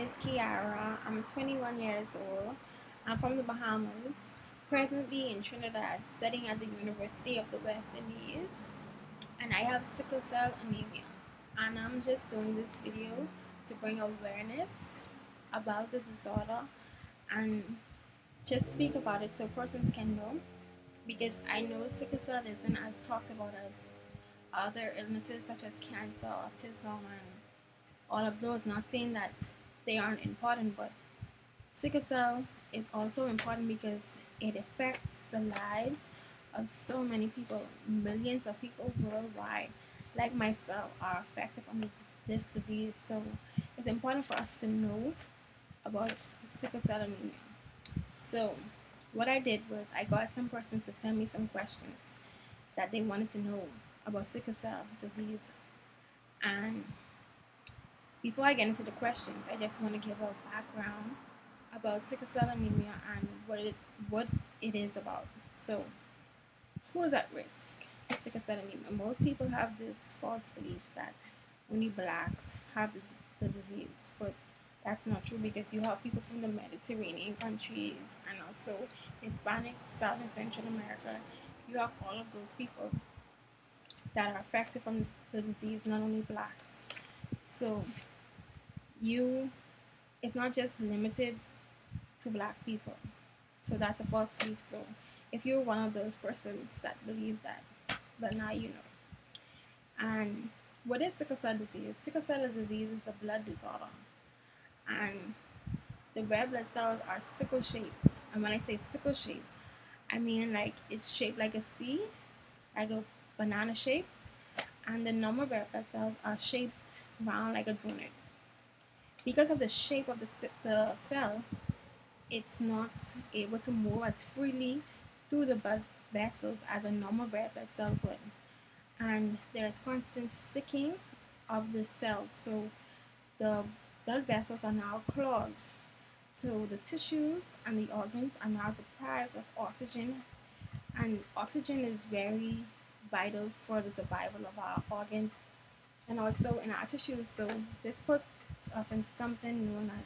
is Kiara. I'm 21 years old. I'm from the Bahamas, presently in Trinidad, studying at the University of the West Indies, and I have sickle cell anemia. And I'm just doing this video to bring awareness about the disorder and just speak about it so persons can know, because I know sickle cell isn't as talked about as other illnesses such as cancer, autism, and all of those. Not saying that they aren't important, but sickle cell is also important because it affects the lives of so many people. Millions of people worldwide, like myself, are affected from this disease. So it's important for us to know about sickle cell anemia. So what I did was I got some persons to send me some questions that they wanted to know about sickle cell disease. And before I get into the questions, I just want to give a background about sickle cell anemia and what it is about. So, who is at risk for sickle cell anemia? Most people have this false belief that only blacks have the disease, but that's not true, because you have people from the Mediterranean countries and also Hispanics, South and Central America. You have all of those people that are affected from the disease, not only blacks. So you it's not just limited to black people. So that's a false belief. So if you're one of those persons that believe that, but now you know. And what is sickle cell disease? Sickle cell disease is a blood disorder, and the red blood cells are sickle shaped. And when I say sickle shaped, I mean like it's shaped like a C, like a banana shape, and the normal red blood cells are shaped round like a donut. Because of the shape of the cell, it's not able to move as freely through the blood vessels as a normal red blood cell would. And there's constant sticking of the cells, so the blood vessels are now clogged. So the tissues and the organs are now deprived of oxygen, and oxygen is very vital for the survival of our organs and also in our tissues. So this puts us in something known as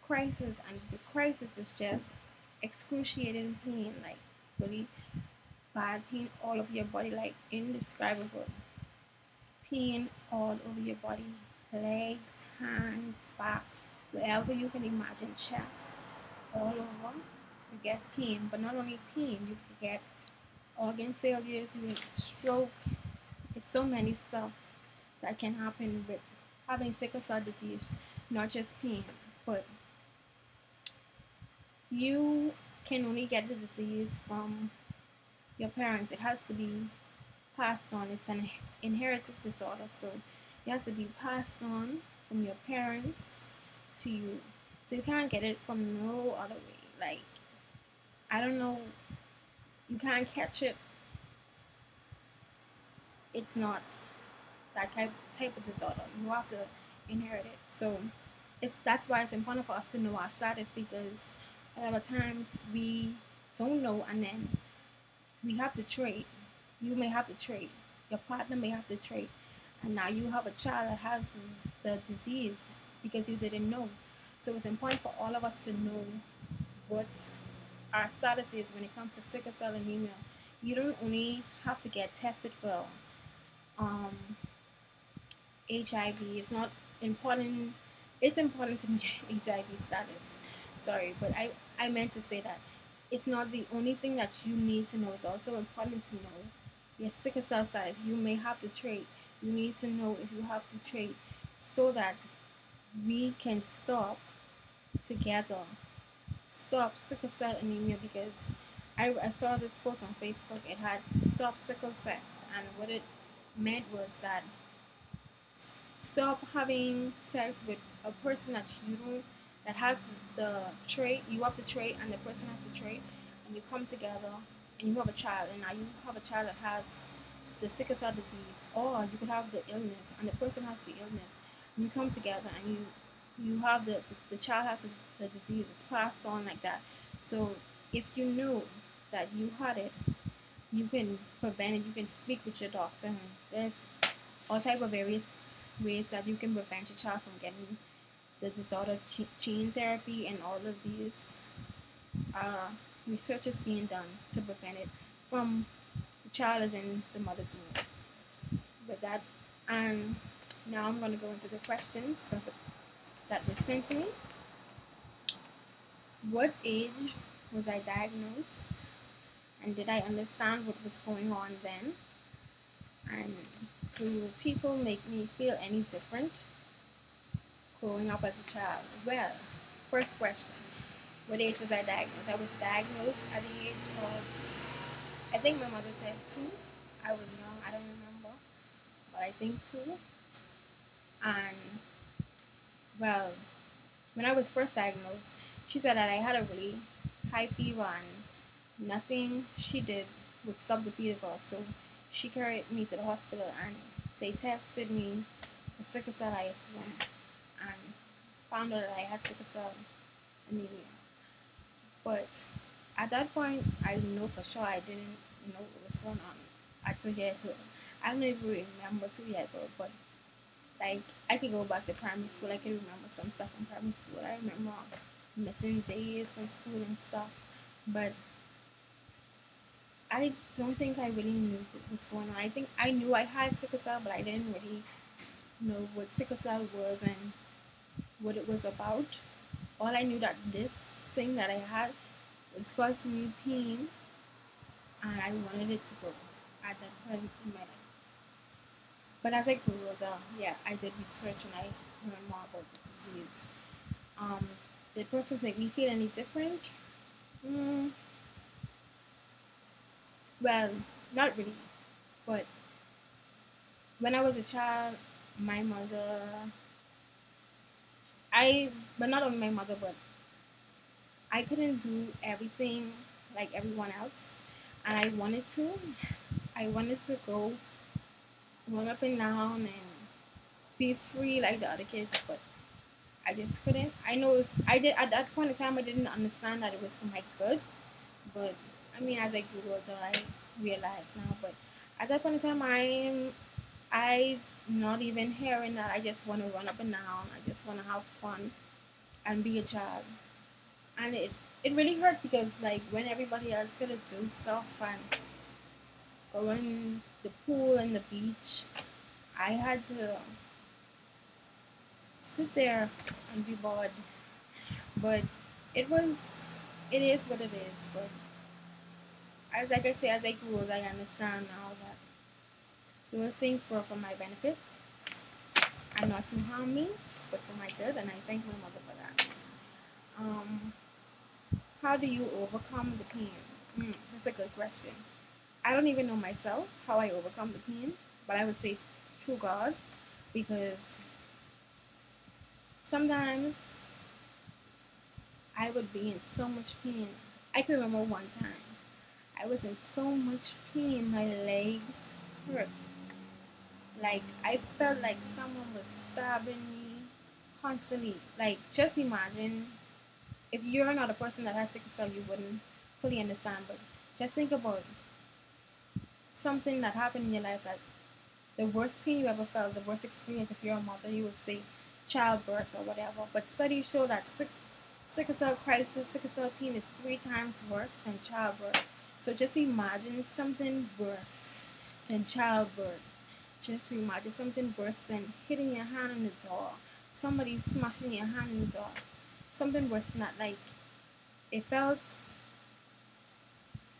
crisis, and the crisis is just excruciating pain, like really bad pain all over your body, like indescribable pain all over your body, legs, hands, back, wherever you can imagine, chest, all over. You get pain, but not only pain, you get organ failures, you get stroke. It's so many stuff that can happen with having sickle cell disease, not just pain, but you can only get the disease from your parents. It has to be passed on. It's an inherited disorder, so it has to be passed on from your parents to you. So you can't get it from no other way. Like, I don't know, you can't catch it. It's not that type of disorder. You have to inherit it. So that's why it's important for us to know our status, because a lot of times we don't know, and then we have to trade. You may have to trade. Your partner may have to trade, and now you have a child that has the disease because you didn't know. So it's important for all of us to know what our status is when it comes to sickle cell anemia. You don't only have to get tested for um, HIV. It's not important. It's important to know HIV status. Sorry, but I meant to say that it's not the only thing that you need to know. It's also important to know your sickle cell status. You may have to trade. You need to know if you have to trade, so that we can together stop sickle cell anemia, because I saw this post on Facebook. It had stop sickle sex, and what it meant was that stop having sex with a person that you don't that has the trait. You have the trait, and the person has the trait, and you come together and you have a child, and now you have a child that has the sickle cell disease, or you could have the illness and the person has the illness, and you come together and you have the child has the disease. It's passed on like that. So if you know that you had it, you can prevent it. You can speak with your doctor, and there's all type of various ways that you can prevent your child from getting the disorder gene therapy and all of these uh, research is being done to prevent it from the child is in the mother's womb. With that, and now I'm going to go into the questions that were sent to me. What age was I diagnosed? And did I understand what was going on then? And do people make me feel any different growing up as a child? Well, first question, what age was I diagnosed? I was diagnosed at the age of, I think my mother said 2. I was young, I don't remember, but I think 2. And well, when I was first diagnosed, she said that I had a really high fever and nothing she did would stop the fever. So she carried me to the hospital and they tested me for sickle cell, I assume, and found out that I had sickle cell anemia. But at that point, I know for sure I didn't know what was going on at 2 years old. I don't even remember 2 years old, but like I could go back to primary school. I can remember some stuff from primary school. I remember missing days from school and stuff, but I don't think I really knew what was going on. I think I knew I had sickle cell, but I didn't really know what sickle cell was and what it was about. All I knew that this thing that I had was causing me pain, and I wanted it to go at that point in my life. But as I grew older, yeah, I did research and I learned more about the disease. Um, did persons make me feel any different? Mm, well, not really. But when I was a child, my mother, but not only my mother, but I couldn't do everything like everyone else. And I wanted to. I wanted to go run up and down and be free like the other kids, but I just couldn't. I know it was, I did, at that point in time, I didn't understand that it was for my good. But I mean, as I grew older, I realized now. But at that point in time, I not even hearing that. I just want to run up and down. I just want to have fun and be a child. And it really hurt because like when everybody else gonna do stuff and go in the pool and the beach, I had to sit there and be bored. But it was, it is what it is. But as like I say, as I grew older, I understand now that those things were for my benefit and not to harm me, but to my good. And I thank my mother for that. Um, how do you overcome the pain? That's a good question. I don't even know myself how I overcome the pain, but I would say through God because sometimes I would be in so much pain. I can remember one time I was in so much pain, my legs hurt. Like I felt like someone was stabbing me constantly. Like just imagine if you're not a person that has sickle cell, you wouldn't fully understand. But just think about something that happened in your life that the worst pain you ever felt, the worst experience. If you're a mother, you would say childbirth or whatever. But studies show that sickle cell crisis, sickle cell pain is 3 times worse than childbirth. So just imagine something worse than childbirth. Just imagine something worse than hitting your hand in the door, somebody smashing your hand in the door. Something worse than that. Like it felt.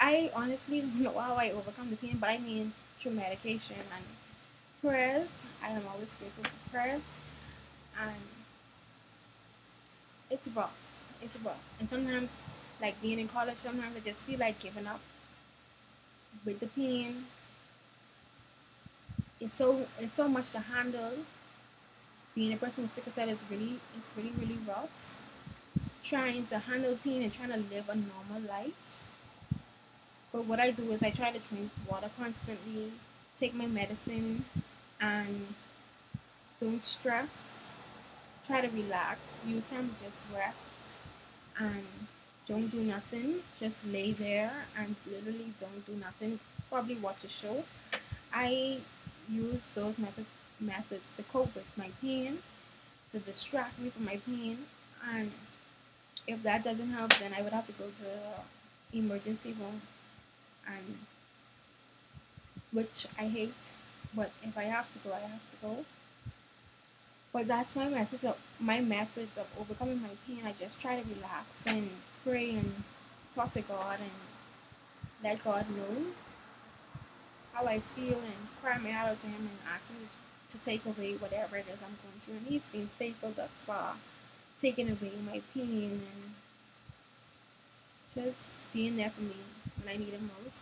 I honestly don't know how I overcome the pain, but I mean through medication and prayers. I am always grateful for prayers, and it's rough. It's rough, and sometimes, like being in college, sometimes I just feel like giving up with the pain. It's so much to handle. Being a person with sickle cell is really rough. Trying to handle pain and trying to live a normal life. But what I do is I try to drink water constantly, take my medicine, and don't stress. Try to relax. Use time to just rest and don't do nothing. Just lay there and literally don't do nothing. Probably watch a show. I use those methods to cope with my pain. to distract me from my pain. And if that doesn't help, then I would have to go to the emergency room, and which I hate. But if I have to go, I have to go. But that's my methods of overcoming my pain. I just try to relax and pray and talk to God and let God know how I feel and cry my heart out to Him and ask Him to take away whatever it is I'm going through. And He's been faithful thus far, taking away my pain and just being there for me when I need Him most.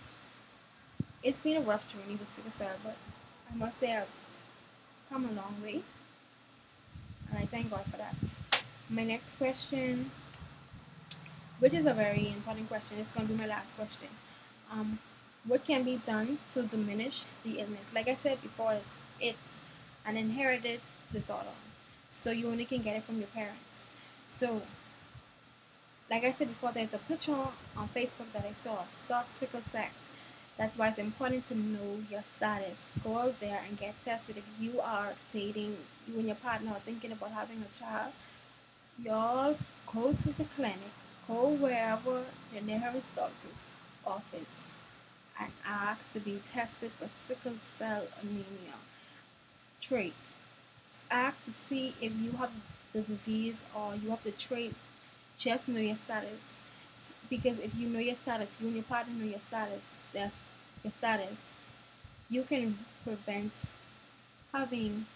It's been a rough journey with sickle cell, but I must say I've come a long way, and I thank God for that. My next question, which is a very important question, it's going to be my last question. Um, what can be done to diminish the illness? Like I said before, it's an inherited disorder, so you only can get it from your parents. So, like I said before, there's a picture on Facebook that I saw. Stop sickle sex. That's why it's important to know your status. Go out there and get tested. If you are dating, you and your partner are thinking about having a child, y'all go to the clinic, go wherever the nearest doctor's office, and ask to be tested for sickle cell anemia trait. Ask to see if you have the disease or you have the trait. Just know your status. Because if you know your status, you and your partner know your status, that's your status, you can prevent having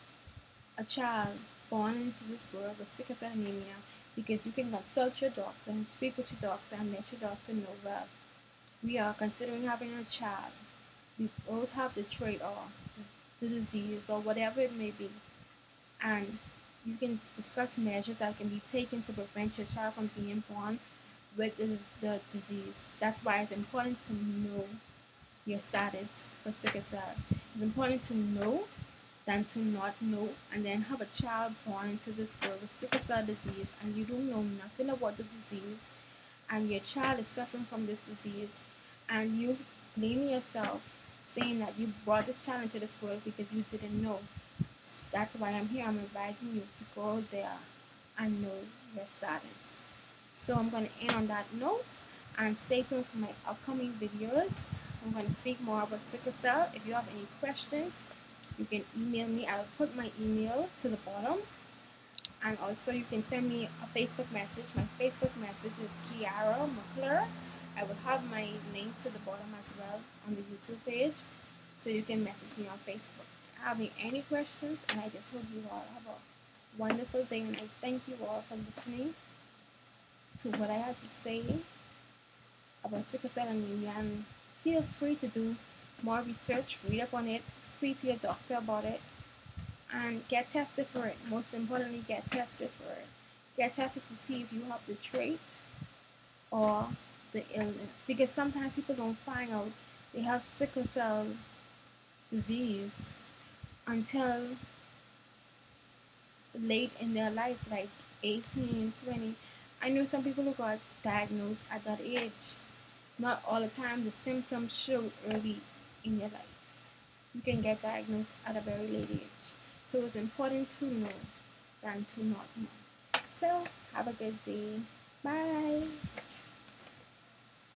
a child born into this world with sickle cell anemia, because you can consult your doctor and speak with your doctor and let your doctor know, well, we are considering having a child. We both have the trait or the disease or whatever it may be, and you can discuss measures that can be taken to prevent your child from being born with the disease. That's why it's important to know your status for sickle cell. It's important to know than to not know and then have a child born into this world with sickle cell disease and you don't know nothing about the disease, and your child is suffering from this disease, and you blame yourself saying that you brought this child into this world because you didn't know. That's why I'm here. I'm advising you to go there and know your status. So I'm going to end on that note, and stay tuned for my upcoming videos. I'm going to speak more about sickle cell. If you have any questions, you can email me. I'll put my email to the bottom, and also you can send me a Facebook message. My Facebook message is Kiara McClure. I will have my link to the bottom as well on the YouTube page, so you can message me on Facebook. Having any questions, and I just hope you all have a wonderful day, and I thank you all for listening to what I have to say about sickle cell anemia, and feel free to do more research, read up on it, speak to your doctor about it, and get tested for it. Most importantly, get tested for it. Get tested to see if you have the trait or the illness, because sometimes people don't find out they have sickle cell disease until late in their life, like 18, 20. I know some people who got diagnosed at that age. Not all the time the symptoms show early in your life. You can get diagnosed at a very late age. So it's important to know than to not know. So have a good day. Bye.